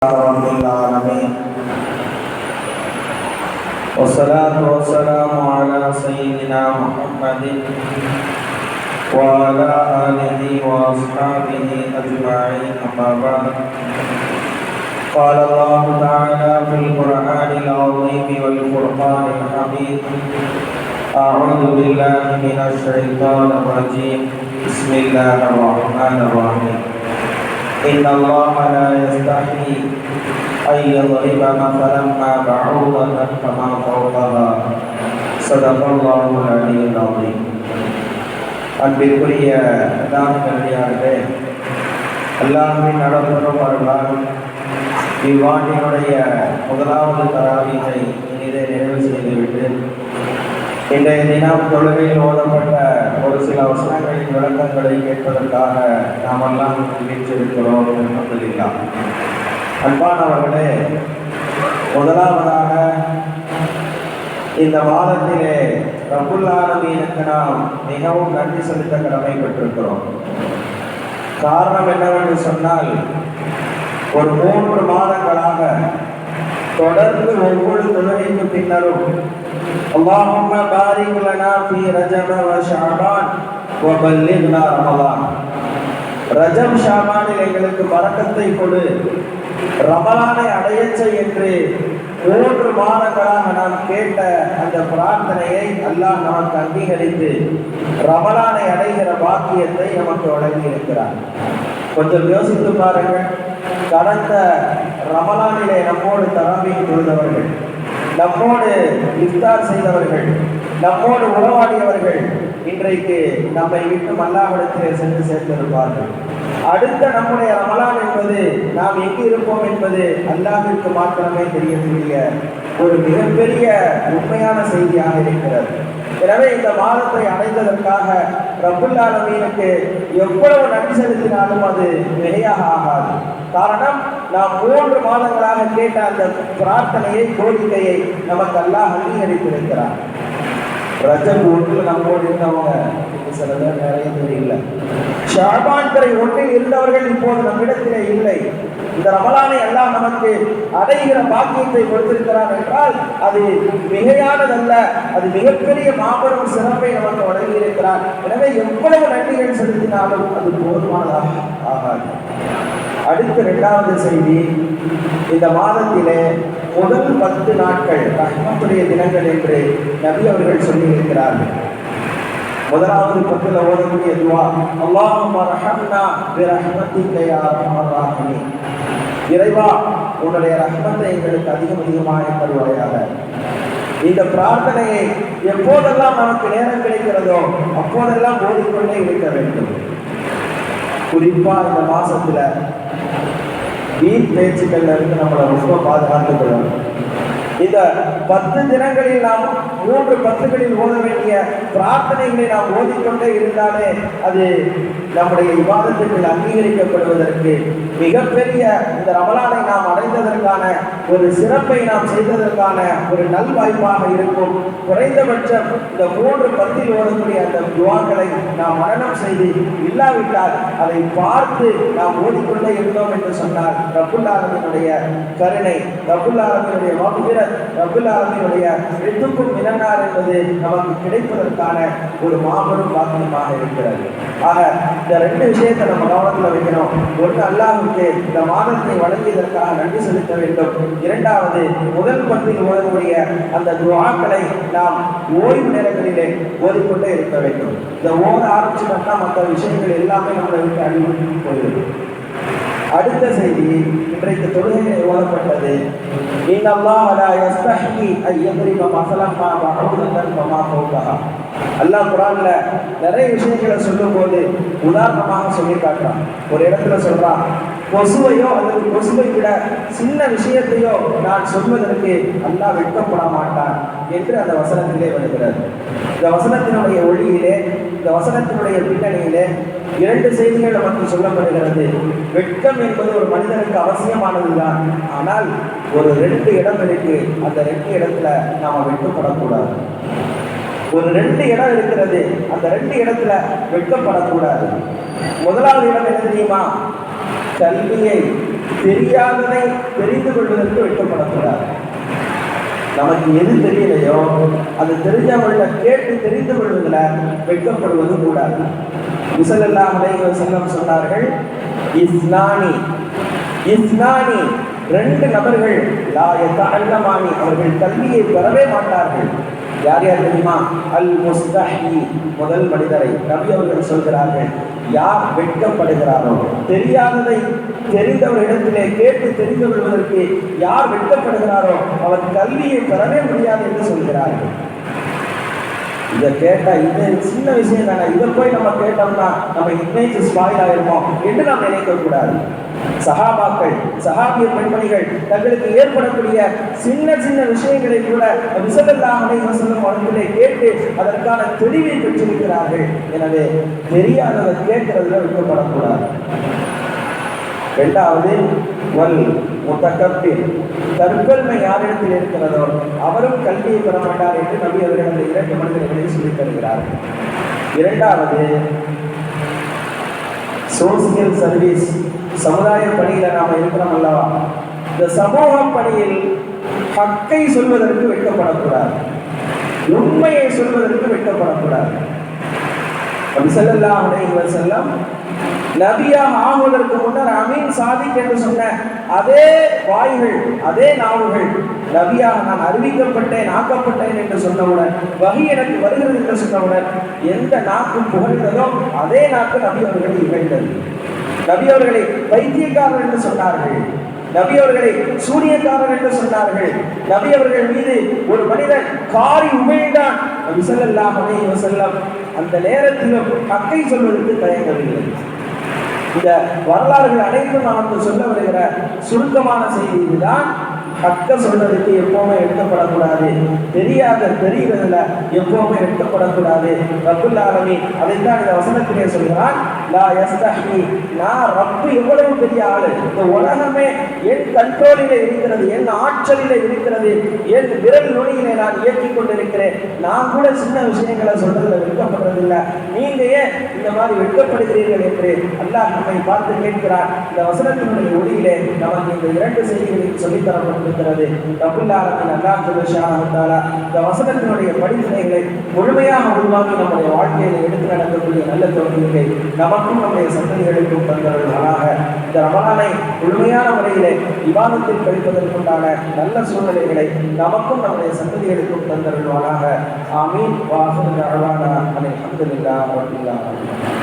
رب العالمين والصلاة والسلام على سيدنا محمد وعلى آله وأصحابه أجمعين أما بعد قال الله تعالى في القرآن العظيم والفرقان الحميد أعوذ بالله من الشيطان الرجيم بسم الله الرحمن الرحيم إن الله لا يستحيي أن يضرب مثلا ما بعوضة فما فوقها صدق الله العلي العظيم. அன்பிற்குரிய நல்லடியார்களே, அல்லாஹ்வின் அருளால் இவ்வாண்டினுடைய முதலாவது தராவீகை இதை நிறைவு செய்துவிட்டு இன்றைய தினம் தொழுகையில் ஓதப்பட்ட ஒரு சில வசனங்களின் விளக்கங்களை கேட்பதற்காக நாமெல்லாம் வீற்றிருக்கிறோம் என்பதில்லாம். அன்பானவர்களே, முதலாவதாக இந்த மாதத்திலே ரப்புல் ஆலமீனுக்கு நாம் மிகவும் நன்றி செலுத்த கடமைப்பட்டிருக்கிறோம். காரணம் என்னவென்று சொன்னால், ஒரு 3 மாதங்களாக தொடர்ந்து ஒவ்வொரு தொழுகைக்கு பின்னரும் அல்லாஹும்ம பாரிக் லனா ஃபீ ரஜப வ ஷஅபான் வ பல்லிக்னா ரமலான், ரஜப் ஷாபானில் எங்களுக்கு பரக்கத்தை கொடு, ரமலானை அடையச் செய் என்று 3 மாதங்களாக நாம் கேட்ட அந்த பிரார்த்தனையை அல்லாஹ் நமக்கு அங்கீகரித்து ரமலானை அடைகிற பாக்கியத்தை நமக்கு வழங்கி இருக்கிறார். கொஞ்சம் யோசித்து பாருங்கள். கடந்த ரமலானிலே நம்மோடு தராவீஹ் தொழுதவர்கள், நம்மோடு இஃப்தார் செய்தவர்கள், நம்மோடு உறவாடியவர்கள் இன்றைக்கு நம்மை விட்டு அல்லாஹ்விடத்திலே சென்று சேர்ந்திருப்பார்கள். அடுத்த நம்முடைய ரமலான் என்பது நாம் எங்கு இருப்போம் என்பது அல்லாஹ்விற்கு மாத்திரமே தெரியக்கூடிய ஒரு மிகப்பெரிய உண்மையான செய்தியாக இருக்கிறது. எனவே இந்த மாதத்தை அடைந்ததற்காக ரப்புல் ஆலமீனுக்கு எவ்வளவு நன்றி செலுத்தினாலும் அது மிகையாக ஆகாது. காரணம், நாம் 3 மாதங்களாக கேட்ட அந்த பிரார்த்தனையை, கோரிக்கையை நமக்கு அல்லாஹ் அங்கீகரித்திருக்கிறார். ரஜப் 1 நம்மோடு இருந்தவங்க சில பேர் நிறைய பேர் இல்லை. ஷஅபான் 1 இருந்தவர்கள் இப்போது நம்மிடத்திலே இல்லை. இந்த ரமலானை அல்லாஹ் நமக்கு அடைகிற பாக்கியத்தை கொடுத்திருக்கிறார் என்றால் அது மிகையானதல்ல, அது மிகப்பெரிய மாபெரும் சிறப்பை நமக்கு வழங்கியிருக்கிறார். எனவே எவ்வளவு நன்றிகள் செலுத்தினாலும் அது போதுமானதாக ஆகாது. அடுத்த 2வது செய்தி, இந்த மாதத்திலே முதல் 10 நாட்கள் ரஹ்மத்துடைய தினங்கள் என்று நபி அவர்கள் சொல்லியிருக்கிறார்கள். முதலாவது 10ல் ஓதக்கூடிய துஆ, அல்லாஹும்ம ரஹம்னா பிரஹ்மத்திக யா அர்ஹமர் ராஹிமீன், இறைவா உன்னுடைய ரஹ்மத்தை எங்களுக்கு அதிகமாக தருவாயாக. இந்த பிரார்த்தனையை எப்போதெல்லாம் நமக்கு நேரம் கிடைக்கிறதோ அப்போதெல்லாம் ஓதிக்கொண்டே இருக்க வேண்டும். குறிப்பா இந்த மாசத்துல வீண் பேச்சுக்கள்ல இருந்து நம்மளை ரொம்ப பாதுகாத்துக் கொள்ளணும். இந்த 10 தினங்களில் நாம் 3 10களில் ஓத வேண்டிய பிரார்த்தனைகளை நாம் ஓதிக்கொண்டே இருந்தாலே அது நம்முடைய இபாதத்துக்கு அங்கீகரிக்கப்படுவதற்கு மிகப்பெரிய இந்த ரமலானை நாம் அடைந்ததற்கான ஒரு சிறப்பை நாம் செய்ததற்கான ஒரு நல்வாய்ப்பாக இருக்கும். குறைந்தபட்சம் இந்த 3 10ல் ஓதக்கூடிய அந்த துஆக்களை நாம் மரணம் செய்து இல்லாவிட்டால் அதை பார்த்து நாம் ஓதிக்கொண்டே இருந்தோம் என்று சொன்னால் ரப்புல் ஆலமீனுடைய கருணை, ரப்புல் ஆலமீனுடைய மக்ஃபிரத், ரப்புல் ஆலமீனுடைய ரிதுக்கும் மினன்னார் என்பது நமக்கு கிடைப்பதற்கான ஒரு மாபெரும் பாக்கியமாக இருக்கிறது. ஆக இந்த 2 விஷயத்தை நம்ம கவனத்தில் வைக்கணும். ஒன்று, அல்லாஹ்வுக்கு இந்த மாதத்தை வழங்கியதற்காக நன்றி செலுத்த வேண்டும். 2வது, முதல் 10ல் ஓதக்கூடிய அந்த துஆக்களை நாம் ஓய்வு நேரங்களிலே ஓதிக்கொண்டே இருக்க வேண்டும். இந்த ஓத ஆரம்பிச்சுட்டோம்னா மற்ற விஷயங்கள் எல்லாமே நம்மளை விட்டு அழிவு போயிடும். அடுத்த செய்தி, இன்றைக்கு தொழுகையில் ஓதப்பட்டது, இன்னல்லாஹ லா யஸ்தஹி அன் யத்ரிப மஸலன் மா பஅூதத்தன் ஃபமா ஃபௌகஹா. அல்லாஹ் குர்ஆன்ல நிறைய விஷயங்களை சொல்லும்போது உதாரணமாக சொல்லி காட்டுறான். ஒரு இடத்துல சொல்றான், கொசுவையோ அல்லது கொசுவை விட சின்ன விஷயத்தையோ நான் சொல்வதற்கு அல்லாஹ் வெட்கப்பட மாட்டான் என்று அந்த வசனத்திலே வருகிறது. இந்த வசனத்தினுடைய ஒளியிலே, இந்த வசனத்தினுடைய பின்னணியிலே 2 செய்திகள் நமக்கு சொல்லப்படுகிறது. வெட்கம் என்பது ஒரு மனிதனுக்கு அவசியமானதுதான். ஆனால் ஒரு 2 இடம் இருக்கு. அந்த 2 இடத்துல நாம வெட்கப்படக்கூடாது. ஒரு 2 இடம் இருக்கிறது. அந்த 2 இடத்துல வெட்கப்படக்கூடாது. முதலாவது இடம் என்ன தெரியுமா? கல்வியை தெரியாததை தெரிந்து கொள்வதற்கு வெட்கப்படக்கூடாது. நமக்கு எது தெரியலையோ அது தெரிஞ்சவங்கள கேட்டு தெரிந்து கொள்வதில் வெட்கப்படுவது கூடாது. ஸல்லல்லாஹு அலைஹி வஸல்லம் சொன்னார்கள், இஸ்னானி இஸ்னானி, ரெண்டு நபர்கள் லா யதஅல்லமானி, அவர்கள் கல்வியை பெறவே மாட்டார்கள். யார் யார் தெரியுமா? அல் முஸ்தஹி, முதல் மனிதரை நபி அவர்கள் சொல்கிறார்கள், யார் வெட்கப்படுகிறாரோ, தெரியாததை தெரிந்தவரிடத்திலே கேட்டு தெரிந்து கொள்வதற்கு யார் வெட்கப்படுகிறாரோ அவர் கல்வியை பெறவே முடியாது என்று சொல்கிறார்கள். இதை கேட்டா இது சின்ன விஷயம் தானே, இதை போய் நம்ம கேட்டோம்னா நம்ம இமேஜ் ஸ்பாயில் ஆயிருமோ என்று நாம் நினைக்க கூடாது. சஹாபாக்கள், சஹாபிய பெண்மணிகள் தங்களுக்கு ஏற்படக்கூடிய சின்ன சின்ன விஷயங்களை கூட ஸல்லல்லாஹு அலைஹி வஸல்லம் அவர்களை கேட்டு அதற்கான தெளிவை பெற்றிருக்கிறார்கள். எனவே தெரியாததை கேட்கிறதுல வெட்கப்படக்கூடாது. இரண்டாவது, வல் முத்தகப்பிர், தற்பெருமை யாரிடத்தில் இருக்கிறதோ அவரும் கல்வியை பெற மாட்டார் என்று நபி அவர்கள் அந்த இரண்டு மனிதர்களை சொல்லித் தருகிறார்கள். இரண்டாவது, சோசியல் சர்வீஸ், சமுதாய பணியில நாம இருக்கிறோம் அல்லவா, இந்த சமூக பணியில் ஹக்கை சொல்வதற்கு வெட்கப்படக்கூடாது, உண்மையை சொல்வதற்கு வெட்கப்படக்கூடாது. நபி ஸல்லல்லாஹு அலைஹி வஸல்லம் நபியாக ஆகுவதற்கு முன்னர் அமீன் சாதிக் என்று சொன்ன அதே வாய்கள், அதே நாவுகள், நபியாக நான் அறிவிக்கப்பட்டேன், ஆக்கப்பட்டேன் என்று சொன்னவுடன், வஹி எனக்கு வருகிறது என்று சொன்னவுடன் எந்த நாக்கும் புகழ்ந்ததோ அதே நாக்கு நபி அவர்களை இகழ்ந்தது. நபி அவர்களை பைத்தியக்காரர் என்று சொன்னார்கள், நபி அவர்களை சூரியக்காரர் என்று சொன்னார்கள். நபி அவர்கள் மீது ஒரு மனிதன் காரி உமிழ்ந்தான். நபி ஸல்லல்லாஹு அலைஹி வஸல்லம் அந்த நேரத்திலும் ஹக்கை சொல்வதற்கு தயங்கவில்லை. இந்த வரலாறுகள் அனைத்தும் நமக்கு சொல்ல வருகிற சுருக்கமான செய்தி இதுதான். ஹக்க சொல்றதுக்கு எப்பவுமே வெட்கப்படக்கூடாது, தெரியாத தெரிகிறதுல எப்பவுமே வெட்கப்படக்கூடாது. ரப்புல் ஆலமீன் அதைத்தான் இந்த வசனத்திலே சொல்கிறான், லா யஸ்தஹி, நான் ரப்பு எவ்வளவு பெரிய ஆளு, இந்த உலகமே என் கண்ட்ரோலிலே இருக்கிறது, என் ஆற்றலிலே இருக்கிறது, என் விரல் நுனியிலே நான் இயக்கிக் கொண்டிருக்கிறேன், நான் கூட சின்ன விஷயங்களை சொல்றதுல வெட்கப்படுறதில்லை, நீங்க ஏன் இந்த மாதிரி வெட்கப்படுகிறீர்கள் என்று அல்லாஹ் நம்மை பார்த்து கேட்கிறார். இந்த வசனத்தினுடைய ஒளியிலே நமக்கு இந்த இரண்டு செய்திகளுக்கு சொல்லித்தரப்பட்டிருக்கிறது. ரப்புல் ஆலமீன் அல்லாஹ் ஜல்லஷானஹு வ தஆலா இந்த வசனத்தினுடைய படிப்பினைகளை முழுமையாக உருவாக்கி நம்முடைய வாழ்க்கையில எடுத்து நடக்கக்கூடிய நல்ல தோல்வியை நமக்கும் நம்முடைய சந்ததிகளுக்கும் தந்தவர்களாக இந்த ரமலானை முழுமையான முறையிலே விவாதத்தில் கழிப்பதற்குண்டான நல்ல சூழ்நிலைகளை நமக்கும் நம்முடைய சந்ததிகளுக்கும் தந்தவர்களாக. ஆமீன். வ ஆகிரு தஅவானா அல்ஹம்துலில்லாஹி ரப்பில் ஆலமீன்.